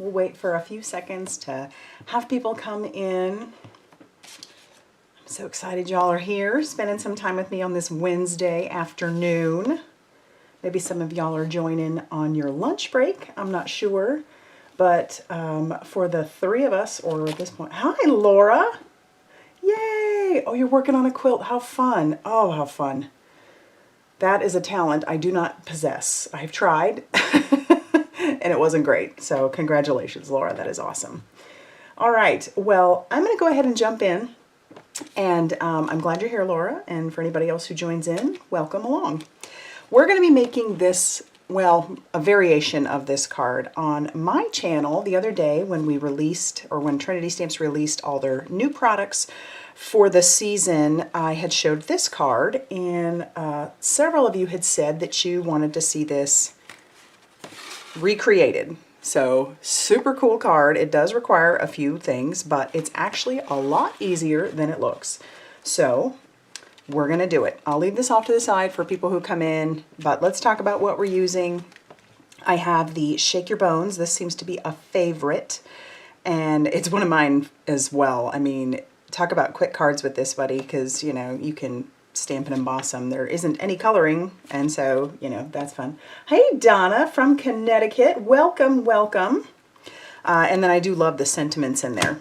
we'll wait for a few seconds to have people come in. I'm so excited y'all are here, spending some time with me on this Wednesday afternoon. Maybe some of y'all are joining on your lunch break, I'm not sure. But for the three of us, or at this point, hi Laura! Yay! Oh, you're working on a quilt, how fun. Oh, how fun. That is a talent I do not possess. I've tried and it wasn't great. So congratulations, Laura, that is awesome. All right, well, I'm gonna go ahead and jump in. And I'm glad you're here, Laura, and for anybody else who joins in, welcome along. We're gonna be making this, well, a variation of this card on my channel the other day when we released, or when Trinity Stamps released all their new products for the season. I had showed this card, and several of you had said that you wanted to see this recreated. So super cool card. It does require a few things, but it's actually a lot easier than it looks. So we're gonna do it. I'll leave this off to the side for people who come in, but let's talk about what we're using. I have the Shake Your Bones. This seems to be a favorite, and it's one of mine as well. I mean, talk about quick cards with this, buddy, because, you know, you can stamp and emboss them. There isn't any coloring, and so, you know, that's fun. Hey, Donna from Connecticut. Welcome, welcome. And then I do love the sentiments in there.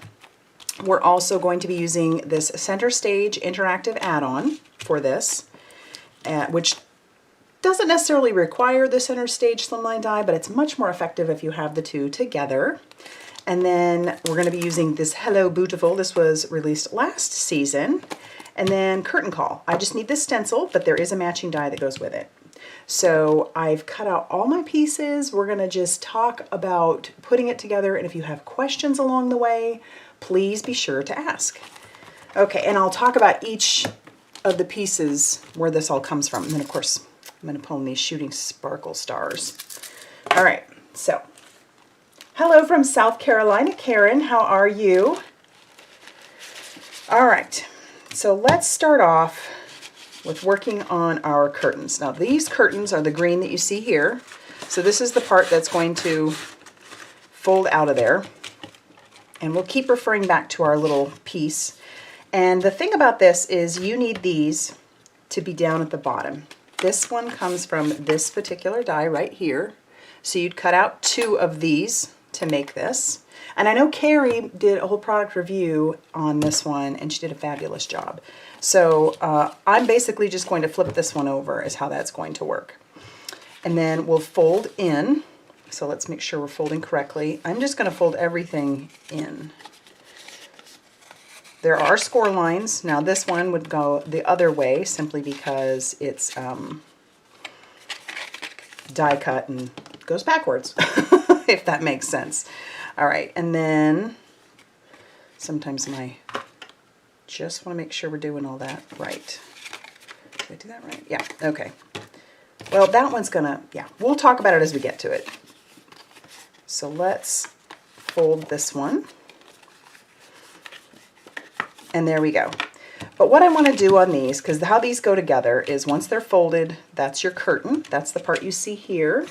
We're also going to be using this Center Stage interactive add-on for this, which doesn't necessarily require the Center Stage slimline die, but it's much more effective if you have the two together. And then we're going to be using this Hello Boo-tiful. This was released last season. And then Curtain Call. I just need this stencil, but there is a matching die that goes with it. So I've cut out all my pieces. We're going to just talk about putting it together. And if you have questions along the way, please be sure to ask. Okay, and I'll talk about each of the pieces where this all comes from. And then, of course, I'm going to pull in these shooting sparkle stars. All right, so hello from South Carolina, Karen. How are you? All right, so let's start off with working on our curtains. Now, these curtains are the green that you see here. So this is the part that's going to fold out of there. And we'll keep referring back to our little piece. And the thing about this is you need these to be down at the bottom. This one comes from this particular die right here. So you'd cut out 2 of these to make this. And I know Carrie did a whole product review on this one, and she did a fabulous job. So I'm basically just going to flip this one over is how that's going to work. And then we'll fold in. So let's make sure we're folding correctly. I'm just going to fold everything in. There are score lines. Now this one would go the other way simply because it's die cut and goes backwards, if that makes sense. All right, and then sometimes just want to make sure we're doing all that right. Did I do that right? Yeah, okay. Well, that one's gonna, yeah, we'll talk about it as we get to it. So let's fold this one. And there we go. But what I want to do on these, because how these go together is once they're folded, that's your curtain. That's the part you see here.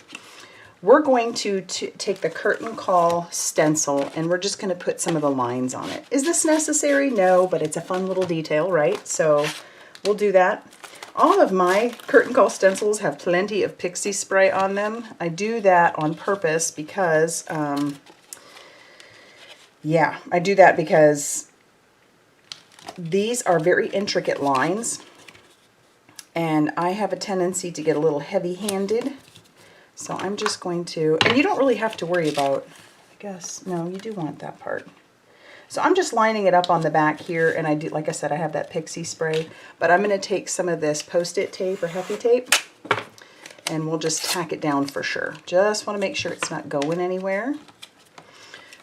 We're going to take the Curtain Call stencil and we're just going to put some of the lines on it. Is this necessary? No, but it's a fun little detail, right? So we'll do that. All of my Curtain Call stencils have plenty of pixie spray on them. I do that on purpose because, yeah, I do that because these are very intricate lines and I have a tendency to get a little heavy-handed. So I'm just going to, and you don't really have to worry about, I guess, no, you do want that part. So I'm just lining it up on the back here, and I do, like I said, I have that pixie spray, but I'm going to take some of this Post-it tape or Hefty tape, and we'll just tack it down for sure. Just want to make sure it's not going anywhere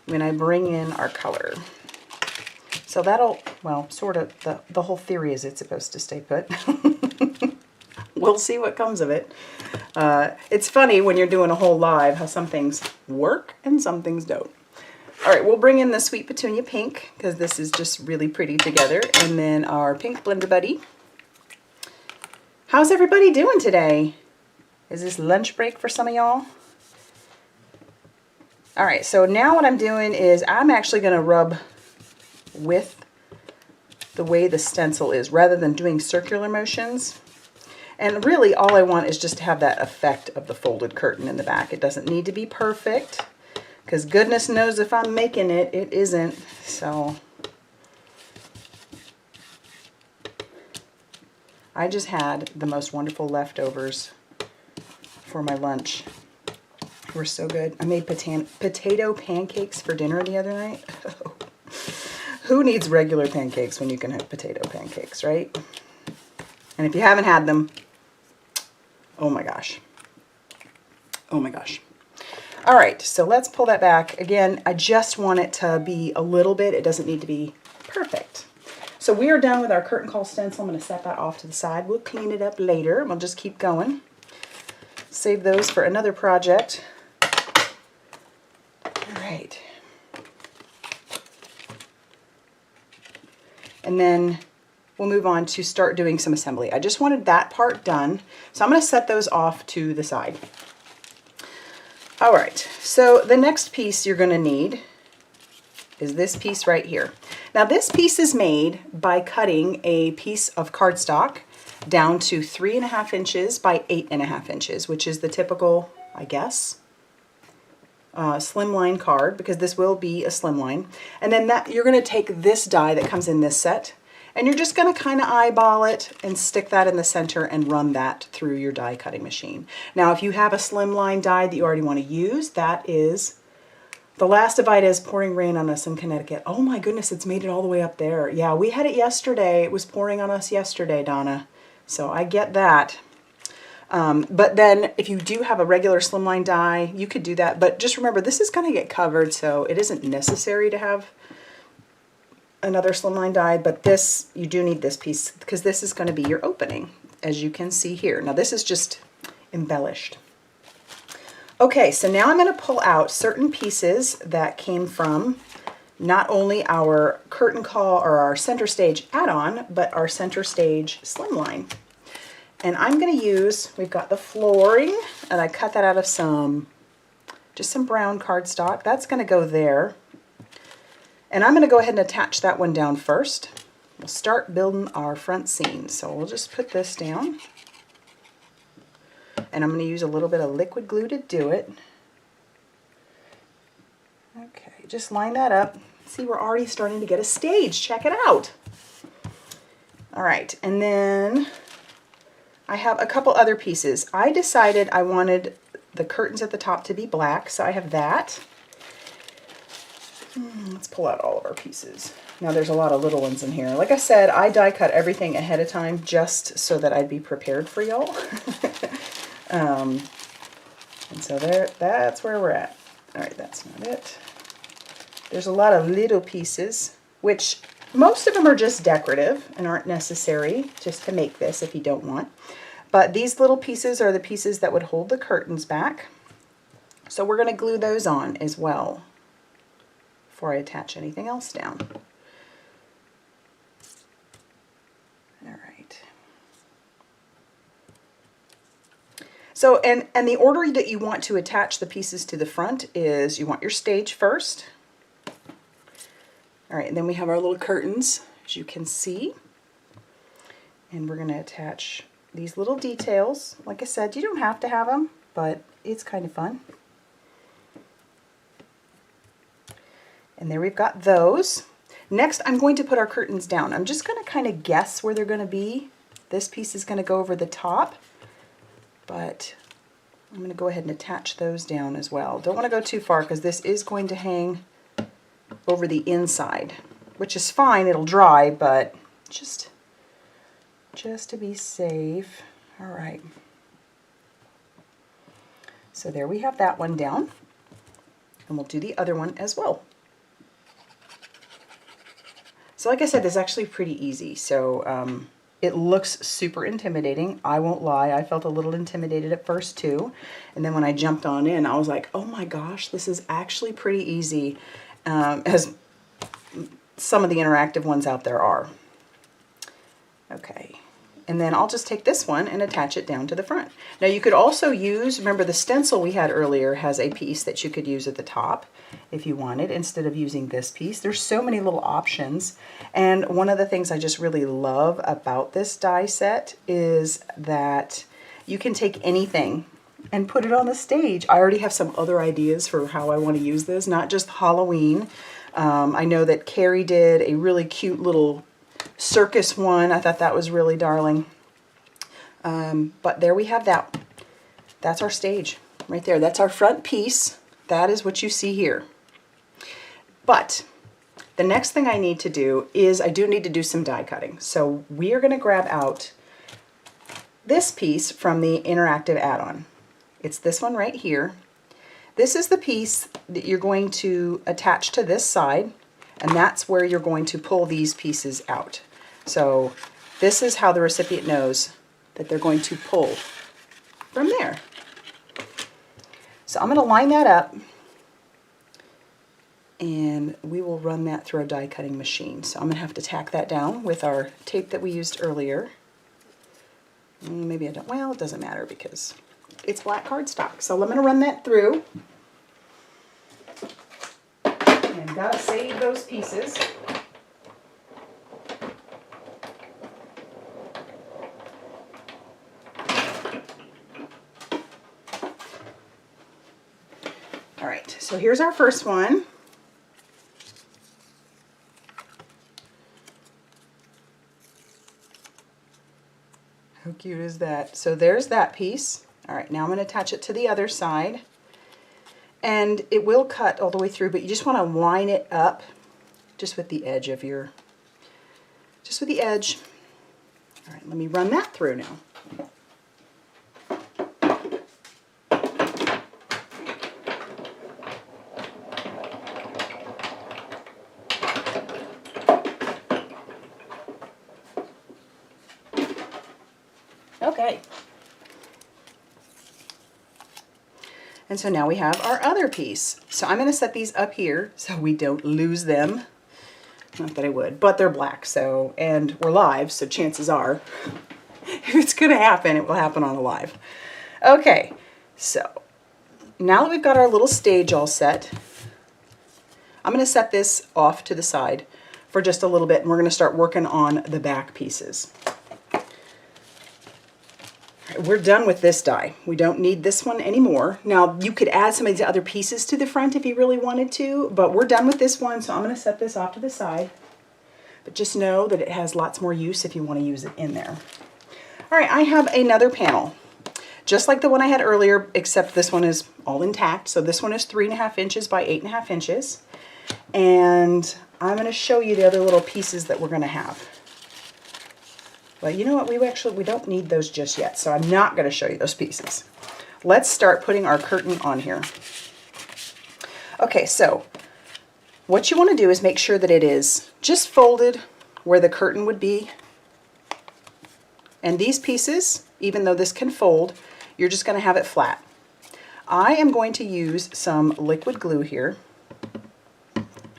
when I bring in our color. So that'll, well, sort of, the whole theory is it's supposed to stay put. We'll see what comes of it. It's funny when you're doing a whole live how some things work and some things don't. All right, we'll bring in the Sweet Petunia pink because this is just really pretty together. And then our pink blender buddy. How's everybody doing today? Is this lunch break for some of y'all? All right, so now what I'm doing is I'm actually going to rub with the way the stencil is rather than doing circular motions. And really all I want is just to have that effect of the folded curtain in the back. It doesn't need to be perfect because goodness knows if I'm making it, it isn't. So I just had the most wonderful leftovers for my lunch. They were so good. I made potato pancakes for dinner the other night. Who needs regular pancakes when you can have potato pancakes, right? And if you haven't had them, oh my gosh. Oh my gosh. All right, so let's pull that back. Again, I just want it to be a little bit. It doesn't need to be perfect. So we are done with our curtain call stencil. I'm going to set that off to the side. We'll clean it up later. We'll just keep going. Save those for another project. All right. And then we'll move on to start doing some assembly. I just wanted that part done, so I'm going to set those off to the side. All right, so the next piece you're going to need is this piece right here. Now this piece is made by cutting a piece of cardstock down to 3.5 inches by 8.5 inches, which is the typical, I guess, slimline card, because this will be a slimline. And then that you're going to take this die that comes in this set, and you're just going to kind of eyeball it and stick that in the center and run that through your die cutting machine. Now, if you have a slimline die that you already want to use, that is the last of Ida is pouring rain on us in Connecticut. Oh my goodness, it's made it all the way up there. Yeah, we had it yesterday. It was pouring on us yesterday, Donna. So I get that. But then if you do have a regular slimline die, you could do that. But just remember, this is going to get covered, so it isn't necessary to have another slimline die. But this, you do need this piece because this is going to be your opening, as you can see here. Now this is just embellished. Okay, so now I'm going to pull out certain pieces that came from not only our curtain call or our center stage add-on, but our center stage slimline. And I'm going to use, we've got the flooring, and I cut that out of just some brown cardstock. That's going to go there. And I'm going to go ahead and attach that one down first. We'll start building our front scene. So we'll just put this down. And I'm going to use a little bit of liquid glue to do it. Okay, just line that up. See, we're already starting to get a stage. Check it out. All right, and then I have a couple other pieces. I decided I wanted the curtains at the top to be black, so I have that. Let's pull out all of our pieces. Now there's a lot of little ones in here. Like I said, I die cut everything ahead of time just so that I'd be prepared for y'all. And so that's where we're at. All right, that's not it. There's a lot of little pieces, which most of them are just decorative and aren't necessary just to make this if you don't want. But these little pieces are the pieces that would hold the curtains back. So we're going to glue those on as well before I attach anything else down. All right. So, and the order that you want to attach the pieces to the front is you want your stage first. All right, and then we have our little curtains, as you can see. And we're going to attach these little details. Like I said, you don't have to have them, but it's kind of fun. And there we've got those. Next, I'm going to put our curtains down. I'm just going to kind of guess where they're going to be. This piece is going to go over the top, but I'm going to go ahead and attach those down as well. Don't want to go too far because this is going to hang over the inside, which is fine. It'll dry, but just to be safe. All right. So there we have that one down, and we'll do the other one as well. So like I said, this is actually pretty easy. So it looks super intimidating. I won't lie. I felt a little intimidated at first too. And then when I jumped on in, I was like, oh my gosh, this is actually pretty easy, as some of the interactive ones out there are. Okay. And then I'll just take this one and attach it down to the front. Now you could also use, remember the stencil we had earlier has a piece that you could use at the top if you wanted, instead of using this piece. There's so many little options. And one of the things I just really love about this die set is that you can take anything and put it on the stage. I already have some other ideas for how I want to use this, not just Halloween. I know that Carrie did a really cute little circus one. I thought that was really darling. But there we have that. That's our stage right there. That's our front piece. That is what you see here. But the next thing I need to do is I do need to do some die cutting. So we are going to grab out this piece from the interactive add-on. It's this one right here. This is the piece that you're going to attach to this side, and that's where you're going to pull these pieces out. So this is how the recipient knows that they're going to pull from there. So I'm going to line that up, and we will run that through a die cutting machine. So I'm going to have to tack that down with our tape that we used earlier. Maybe I don't, well, it doesn't matter because it's black cardstock. So I'm going to run that through. And gotta save those pieces. All right, so here's our first one. How cute is that? So there's that piece. All right, now I'm going to attach it to the other side. And it will cut all the way through, but you just want to line it up just with the edge of your, just with the edge. All right, let me run that through now. Okay. And so now we have our other piece. So I'm going to set these up here so we don't lose them. Not that I would, but they're black, so, and we're live, so chances are, if it's going to happen, it will happen on a live. Okay, so now that we've got our little stage all set, I'm going to set this off to the side for just a little bit, and we're going to start working on the back pieces. We're done with this die. We don't need this one anymore. Now, you could add some of these other pieces to the front if you really wanted to, but we're done with this one, so I'm going to set this off to the side. But just know that it has lots more use if you want to use it in there. All right, I have another panel, just like the one I had earlier, except this one is all intact. So this one is 3.5 inches by 8.5 inches. And I'm going to show you the other little pieces that we're going to have. Well, you know what, we don't need those just yet, so I'm not going to show you those pieces. Let's start putting our curtain on here. Okay, so what you want to do is make sure that it is just folded where the curtain would be. And these pieces, even though this can fold, you're just going to have it flat. I am going to use some liquid glue here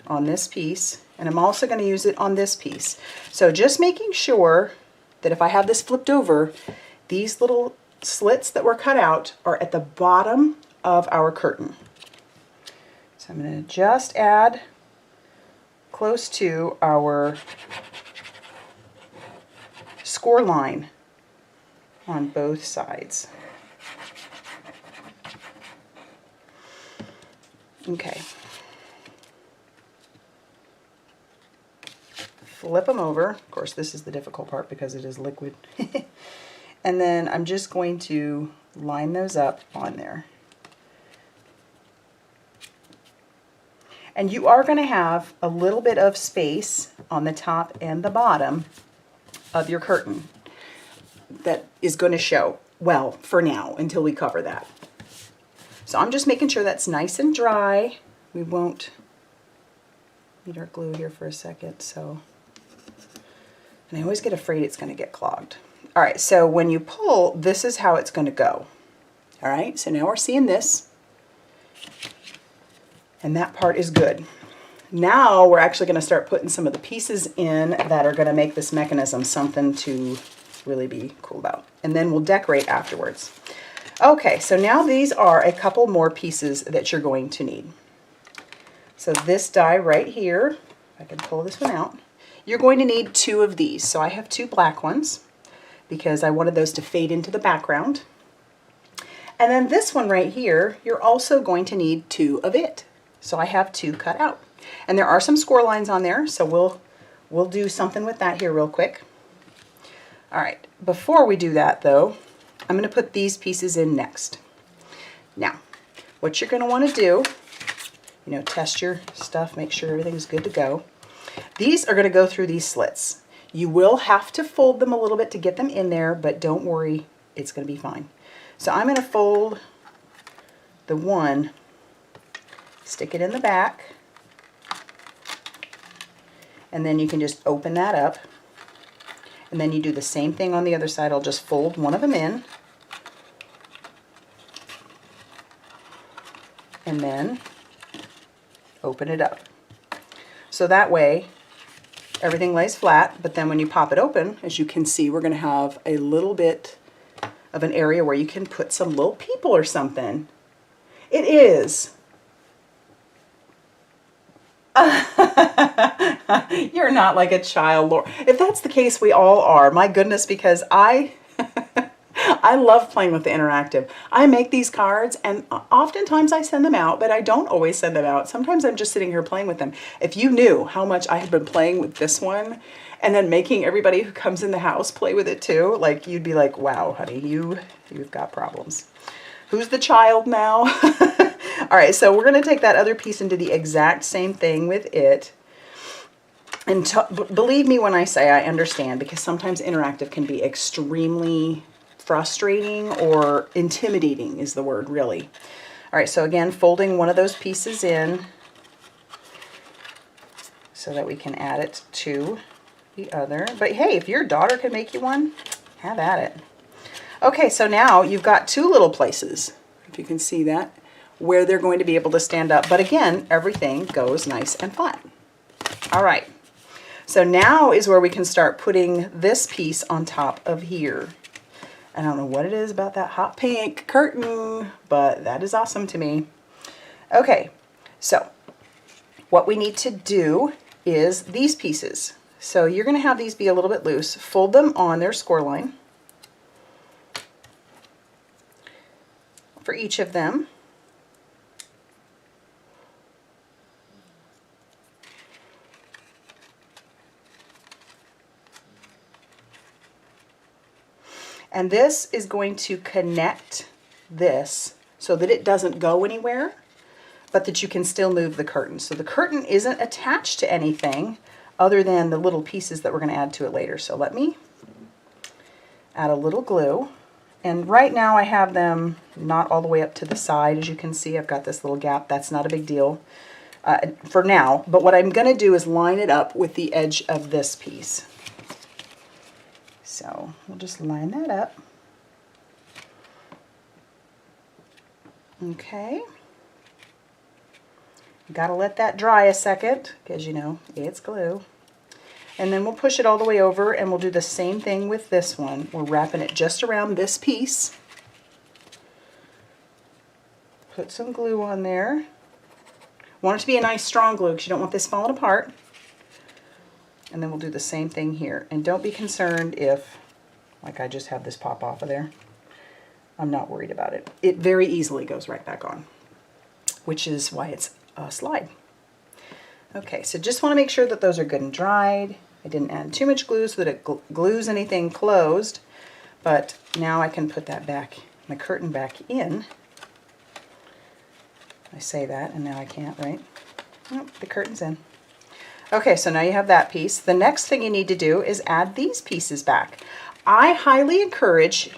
on this piece, and I'm also going to use it on this piece. So just making sure that if I have this flipped over, these little slits that were cut out are at the bottom of our curtain. So I'm going to just add close to our score line on both sides. Okay. Flip them over. Of course, this is the difficult part because it is liquid. And then I'm just going to line those up on there. And you are going to have a little bit of space on the top and the bottom of your curtain that is going to show, well, for now, until we cover that. So I'm just making sure that's nice and dry. We won't need our glue here for a second, so. And I always get afraid it's going to get clogged. All right, so when you pull, this is how it's going to go. All right, so now we're seeing this. And that part is good. Now we're actually going to start putting some of the pieces in that are going to make this mechanism something to really be cool about. And then we'll decorate afterwards. Okay, so now these are a couple more pieces that you're going to need. So this die right here, if I can pull this one out, you're going to need 2 of these. So I have 2 black ones because I wanted those to fade into the background. And then this one right here, you're also going to need 2 of it. So I have 2 cut out. And there are some score lines on there, so we'll do something with that here real quick. All right, before we do that though, I'm going to put these pieces in next. Now, what you're going to want to do, you know, test your stuff, make sure everything's good to go. These are going to go through these slits. You will have to fold them a little bit to get them in there, but don't worry, it's going to be fine. So I'm going to fold the one, stick it in the back, and then you can just open that up. And then you do the same thing on the other side. I'll just fold one of them in, and then open it up. So that way everything lays flat, but then when you pop it open, as you can see, we're going to have a little bit of an area where you can put some little people or something. It is. You're not like a child, Laura. If that's the case, we all are. My goodness, because I love playing with the interactive. I make these cards and oftentimes I send them out, but I don't always send them out. Sometimes I'm just sitting here playing with them. If you knew how much I have been playing with this one and then making everybody who comes in the house play with it too, like you'd be like, wow, honey, you've got problems. Who's the child now? All right, so we're going to take that other piece and do the exact same thing with it. And believe me when I say I understand, because sometimes interactive can be extremely frustrating or intimidating is the word, really. All right, so again, folding one of those pieces in so that we can add it to the other. But hey, if your daughter can make you one, have at it. Okay, so now you've got 2 little places, if you can see that, where they're going to be able to stand up. But again, everything goes nice and flat. All right, so now is where we can start putting this piece on top of here. I don't know what it is about that hot pink curtain, but that is awesome to me. Okay, so what we need to do is these pieces. So you're going to have these be a little bit loose. Fold them on their score line for each of them. And this is going to connect this so that it doesn't go anywhere, but that you can still move the curtain. So the curtain isn't attached to anything other than the little pieces that we're going to add to it later. So let me add a little glue. And right now I have them not all the way up to the side. As you can see, I've got this little gap. That's not a big deal for now. But what I'm going to do is line it up with the edge of this piece. So we'll just line that up. Okay. Got to let that dry a second because, you know, it's glue. And then we'll push it all the way over and we'll do the same thing with this one. We're wrapping it just around this piece. Put some glue on there. Want it to be a nice strong glue because you don't want this falling apart. And then we'll do the same thing here. And don't be concerned if, like, I just have this pop off of there. I'm not worried about it. It very easily goes right back on, which is why it's a slide. Okay, so just want to make sure that those are good and dried. I didn't add too much glue so that it glues anything closed, but now I can put that back, my curtain back in. I say that and now I can't, right? Nope, the curtain's in. Okay, so now you have that piece. The next thing you need to do is add these pieces back. I highly encourage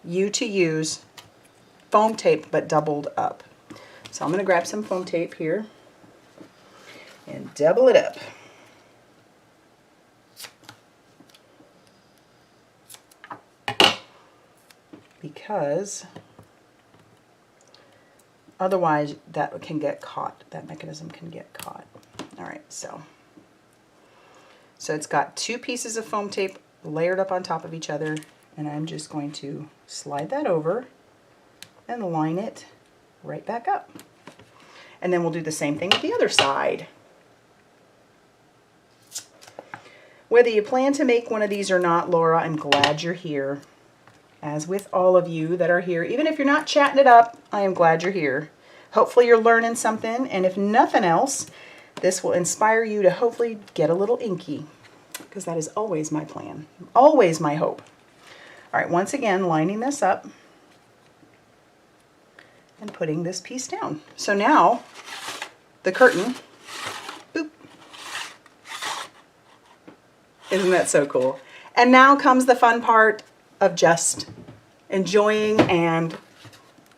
you to use foam tape, but doubled up. So I'm going to grab some foam tape here and double it up. Because otherwise that can get caught, that mechanism can get caught. All right, so it's got 2 pieces of foam tape layered up on top of each other. And I'm just going to slide that over and line it right back up. And then we'll do the same thing with the other side. Whether you plan to make one of these or not, Laura, I'm glad you're here. As with all of you that are here, even if you're not chatting it up, I am glad you're here. Hopefully you're learning something, and if nothing else, this will inspire you to hopefully get a little inky, because that is always my plan, always my hope. All right, once again, lining this up and putting this piece down. So now the curtain, boop. Isn't that so cool? And now comes the fun part of just enjoying and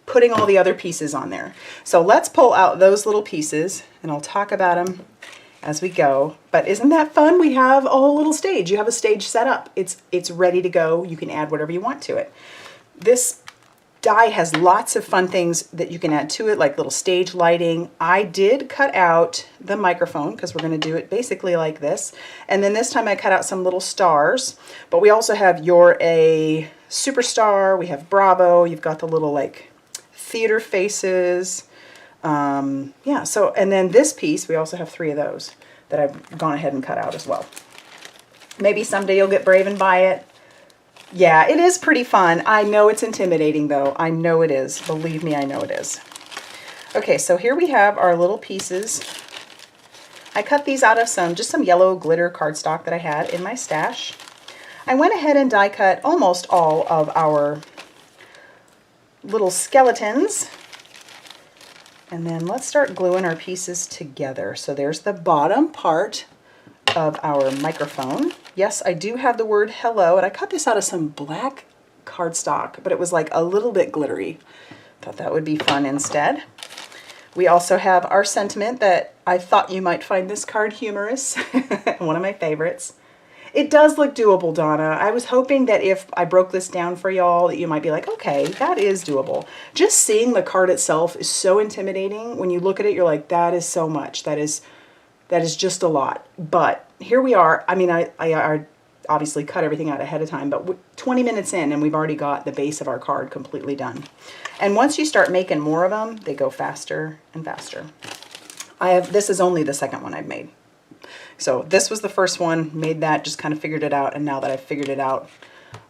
putting all the other pieces on there. So let's pull out those little pieces, and I'll talk about them as we go. But isn't that fun? We have a whole little stage. You have a stage set up. It's ready to go. You can add whatever you want to it. This die has lots of fun things that you can add to it, like little stage lighting. I did cut out the microphone because we're going to do it basically like this. And then this time I cut out some little stars. But we also have You're a Superstar. We have Bravo. You've got the little like theater faces. Yeah, so, and then this piece, we also have 3 of those that I've gone ahead and cut out as well. Maybe someday you'll get brave and buy it. Yeah, it is pretty fun. I know it's intimidating though. I know it is. Believe me, I know it is. Okay, so here we have our little pieces. I cut these out of just some yellow glitter cardstock that I had in my stash. I went ahead and die cut almost all of our little skeletons. And then let's start gluing our pieces together. So there's the bottom part of our microphone. Yes, I do have the word hello, and I cut this out of some black cardstock, but it was like a little bit glittery. Thought that would be fun instead. We also have our sentiment that I thought you might find this card humorous. One of my favorites. It does look doable, Donna. I was hoping that if I broke this down for y'all, that you might be like, okay, that is doable. Just seeing the card itself is so intimidating. When you look at it, you're like, that is so much. That is just a lot. But here we are. I mean, I obviously cut everything out ahead of time, but 20 minutes in and we've already got the base of our card completely done. And once you start making more of them, they go faster and faster. This is only the second one I've made. So this was the first one, made that, just kind of figured it out, and now that I've figured it out,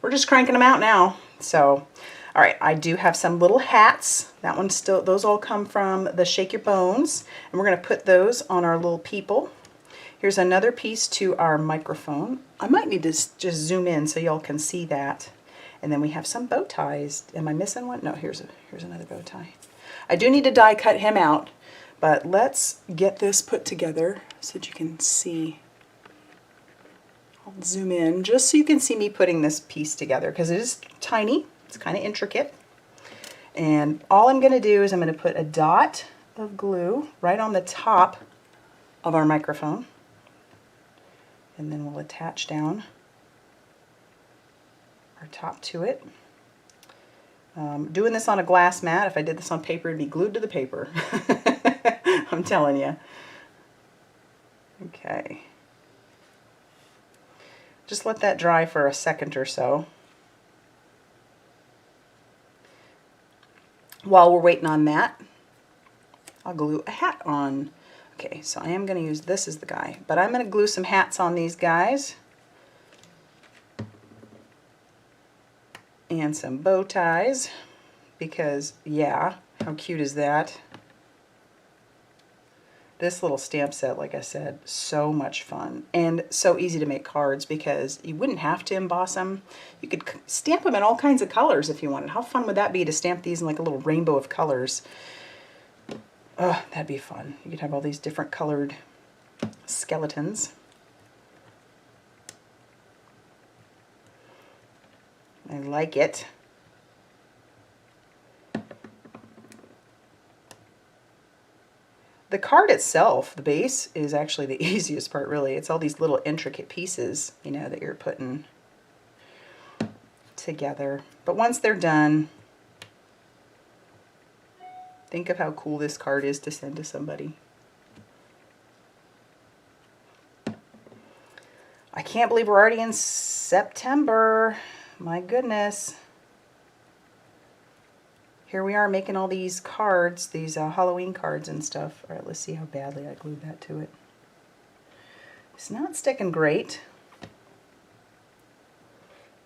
we're just cranking them out now. So, all right, I do have some little hats. That one still, those all come from the Shake Your Bones, and we're gonna put those on our little people. Here's another piece to our microphone. I might need to just zoom in so y'all can see that. And then we have some bow ties. Am I missing one? No, here's another bow tie. I do need to die cut him out, but let's get this put together so that you can see. I'll zoom in just so you can see me putting this piece together because it is tiny. It's kind of intricate. And all I'm going to do is I'm going to put a dot of glue right on the top of our microphone. And then we'll attach down our top to it. Doing this on a glass mat. If I did this on paper, it'd be glued to the paper. I'm telling you. Okay. Just let that dry for a second or so. While we're waiting on that, I'll glue a hat on. Okay, so I am going to use this as the guy, but I'm going to glue some hats on these guys. And some bow ties, because yeah, how cute is that? This little stamp set, like I said, so much fun and so easy to make cards because you wouldn't have to emboss them. You could stamp them in all kinds of colors if you wanted. How fun would that be to stamp these in like a little rainbow of colors? Oh, that'd be fun. You could have all these different colored skeletons. I like it. The card itself, the base, is actually the easiest part, really. It's all these little intricate pieces, you know, that you're putting together. But once they're done, think of how cool this card is to send to somebody. I can't believe we're already in September. my goodness. Here we are making all these cards, these Halloween cards and stuff. All right, let's see how badly I glued that to it. It's not sticking great.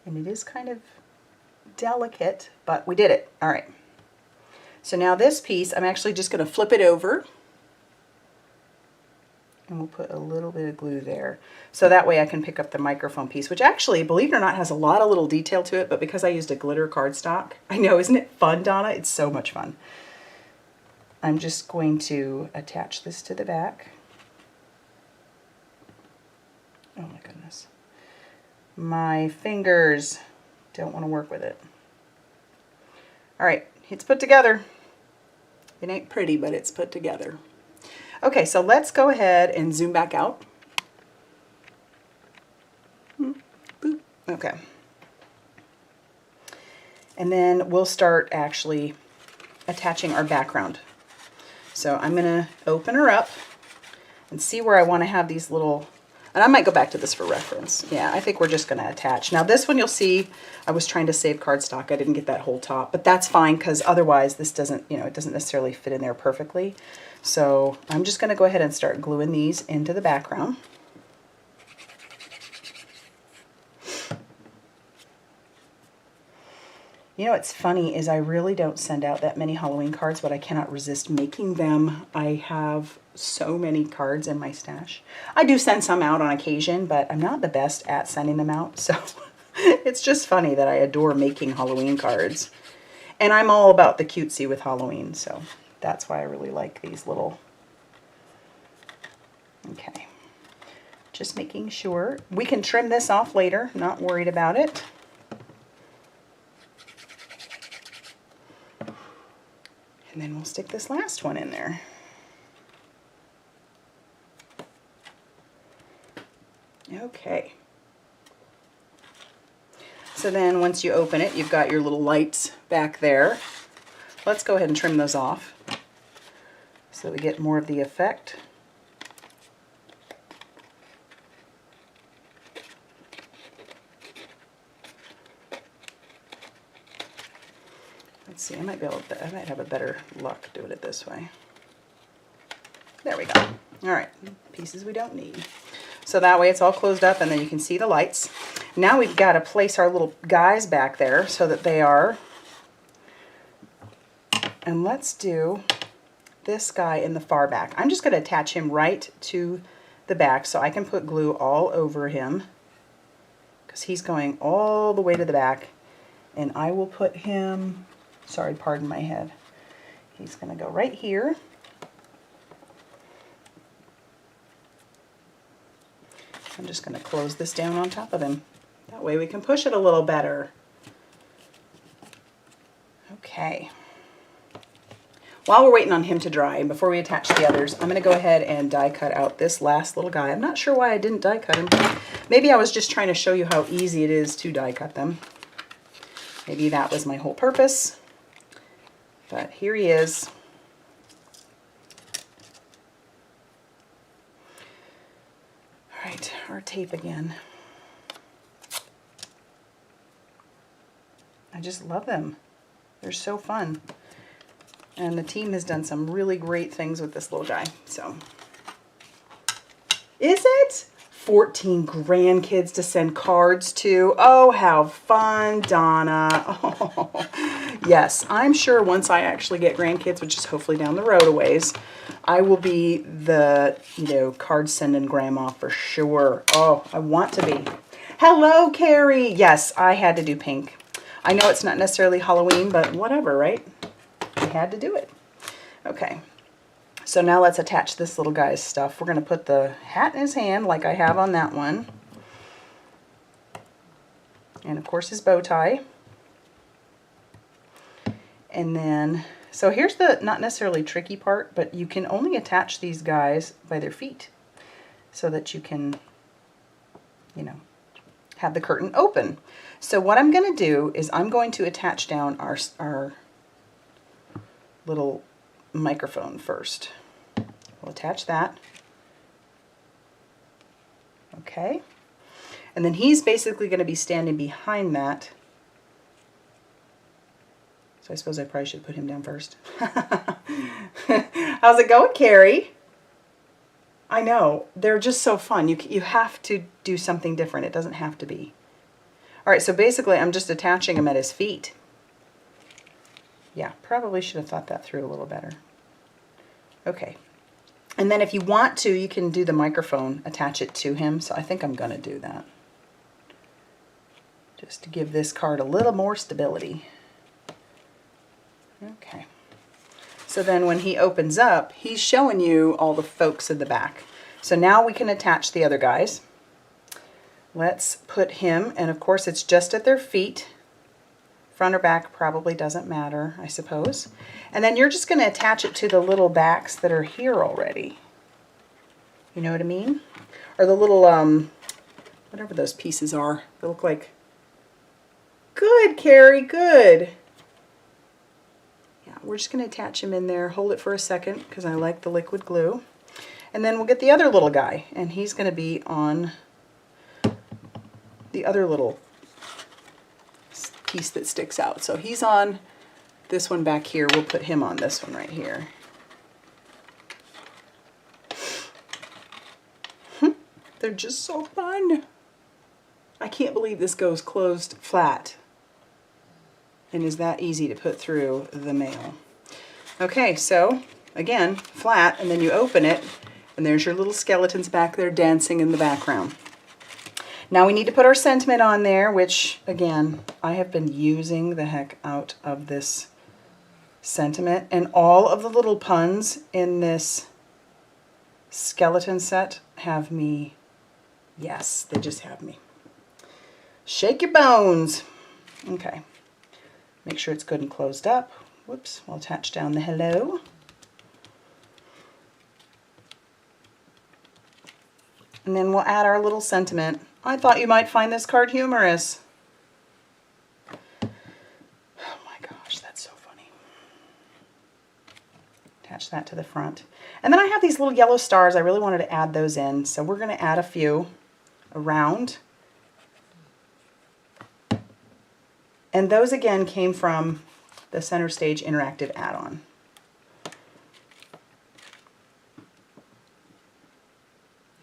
And it is kind of delicate, but we did it. All right. So now this piece, I'm actually just going to flip it over. And we'll put a little bit of glue there. So that way I can pick up the microphone piece, which actually, believe it or not, has a lot of little detail to it, but because I used a glitter cardstock, I know, isn't it fun, Donna? It's so much fun. I'm just going to attach this to the back. Oh my goodness. My fingers don't want to work with it. All right, it's put together. It ain't pretty, but it's put together. Okay, so let's go ahead and zoom back out. Boop. Okay. And then we'll start actually attaching our background. So I'm going to open her up and see where I want to have these little, and I might go back to this for reference. Yeah, I think we're just going to attach. Now this one you'll see, I was trying to save cardstock. I didn't get that whole top, but that's fine because otherwise this doesn't, you know, it doesn't necessarily fit in there perfectly. So I'm just going to go ahead and start gluing these into the background. You know what's funny is I really don't send out that many Halloween cards, but I cannot resist making them. I have so many cards in my stash. I do send some out on occasion, but I'm not the best at sending them out. So it's just funny that I adore making Halloween cards. And I'm all about the cutesy with Halloween, so that's why I really like these little. Okay. Just making sure. We can trim this off later, not worried about it. And then we'll stick this last one in there. Okay. So then once you open it, you've got your little lights back there. Let's go ahead and trim those off so we get more of the effect. Let's see, I might be able to, I might have a better luck doing it this way. There we go. All right, pieces we don't need. So that way it's all closed up and then you can see the lights. Now we've got to place our little guys back there so that they are, and let's do this guy in the far back. I'm just going to attach him right to the back so I can put glue all over him because he's going all the way to the back. And I will put him, sorry, pardon my head. He's going to go right here. I'm just going to close this down on top of him. That way we can push it a little better. Okay. While we're waiting on him to dry, and before we attach the others, I'm going to go ahead and die cut out this last little guy. I'm not sure why I didn't die cut him. Maybe I was just trying to show you how easy it is to die cut them. Maybe that was my whole purpose. But here he is. All right, our tape again. I just love them. They're so fun. And the team has done some really great things with this little guy. So, is it? 14 grandkids to send cards to. Oh, how fun, Donna. Oh, yes, I'm sure once I actually get grandkids, which is hopefully down the road a ways, I will be the, card sending grandma for sure. Oh, I want to be. Hello, Carrie. Yes, I had to do pink. I know it's not necessarily Halloween, but whatever, right? I had to do it. Okay. So now let's attach this little guy's stuff. We're going to put the hat in his hand like I have on that one. And of course his bow tie. And then, so here's the not necessarily tricky part, but you can only attach these guys by their feet so that you can, have the curtain open. So what I'm going to do is I'm going to attach down our little microphone first. We'll attach that. Okay. And then he's basically going to be standing behind that So I suppose I probably should put him down first. How's it going, Carrie? I know, they're just so fun. You have to do something different. It doesn't have to be. All right, so basically I'm just attaching him at his feet. Yeah, probably should have thought that through a little better. Okay. And then if you want to, you can do the microphone, attach it to him. So I think I'm going to do that. Just to give this card a little more stability. Okay. So then when he opens up, he's showing you all the folks in the back. So now we can attach the other guys. Let's put him, and of course it's just at their feet. Front or back probably doesn't matter, I suppose. And then you're just going to attach it to the little backs that are here already. You know what I mean? Or the little, whatever those pieces are. They look like... Good, Carrie, good. Yeah, we're just going to attach him in there. Hold it for a second because I like the liquid glue. And then we'll get the other little guy, and he's going to be on the other little piece that sticks out. So he's on this one back here. We'll put him on this one right here. They're just so fun. I can't believe this goes closed flat and is that easy to put through the mail. Okay, so again, flat, and then you open it, and there's your little skeletons back there dancing in the background. Now we need to put our sentiment on there, which, again, I have been using the heck out of this sentiment. And all of the little puns in this skeleton set have me, yes, they just have me. Shake your bones. Okay. Make sure it's good and closed up. Whoops, we'll attach down the hello. And then we'll add our little sentiment. I thought you might find this card humorous. Oh my gosh, that's so funny. Attach that to the front. And then I have these little yellow stars. I really wanted to add those in. So we're going to add a few around. And those again came from the Center Stage Interactive add-on.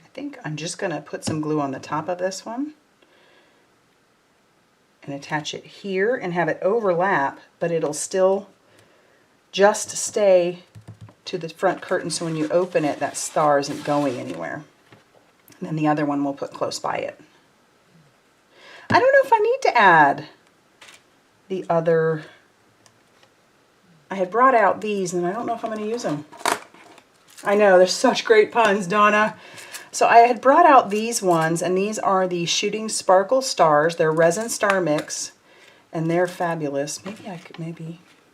I think I'm just going to put some glue on the top of this one and attach it here and have it overlap, but it'll still just stay to the front curtain, so when you open it, that star isn't going anywhere. And then the other one we'll put close by it. I don't know if I need to add the other. I had brought out these and I don't know if I'm going to use them. I know, they're such great puns, Donna. So I had brought out these ones, and these are the Shooting Sparkle Stars. They're resin star mix, and they're fabulous. Maybe I could,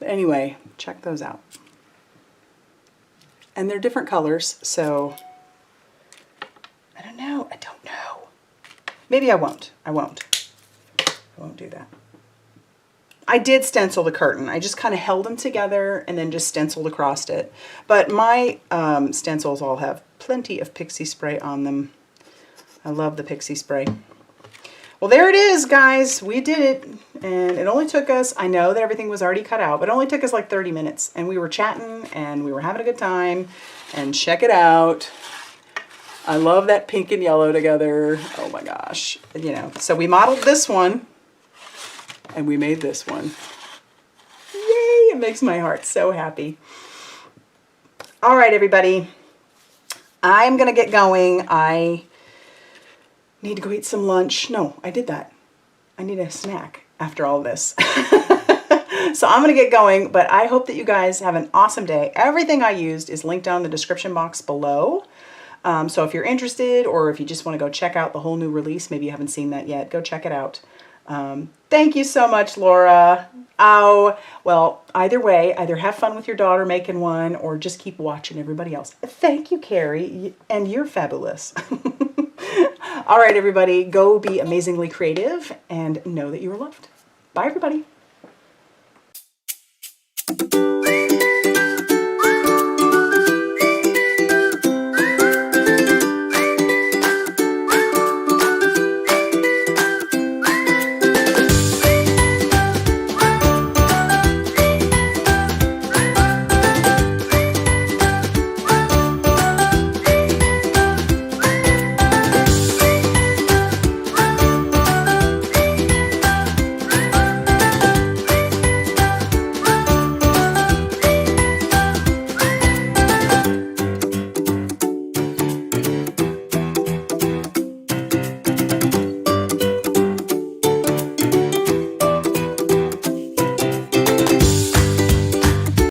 but anyway, check those out. And they're different colors, so I don't know. Maybe I won't. I won't do that. I did stencil the curtain. I just kind of held them together and then just stenciled across it. But my stencils all have plenty of pixie spray on them. I love the pixie spray. Well, there it is, guys. We did it. And it only took us, I know that everything was already cut out, but it only took us like 30 minutes. And we were chatting and we were having a good time. And check it out. I love that pink and yellow together. Oh my gosh. You know, so we modeled this one. And we made this one. Yay! It makes my heart so happy. All right, everybody. I'm going to get going. I need to go eat some lunch. No, I did that. I need a snack after all this. So I'm going to get going, but I hope that you guys have an awesome day. Everything I used is linked down in the description box below. So if you're interested, or if you just want to go check out the whole new release, maybe you haven't seen that yet, go check it out. Thank you so much, Laura. Oh, well, either way, either have fun with your daughter making one or just keep watching everybody else. Thank you, Carrie, and you're fabulous. All right, everybody, go be amazingly creative and know that you are loved. Bye, everybody.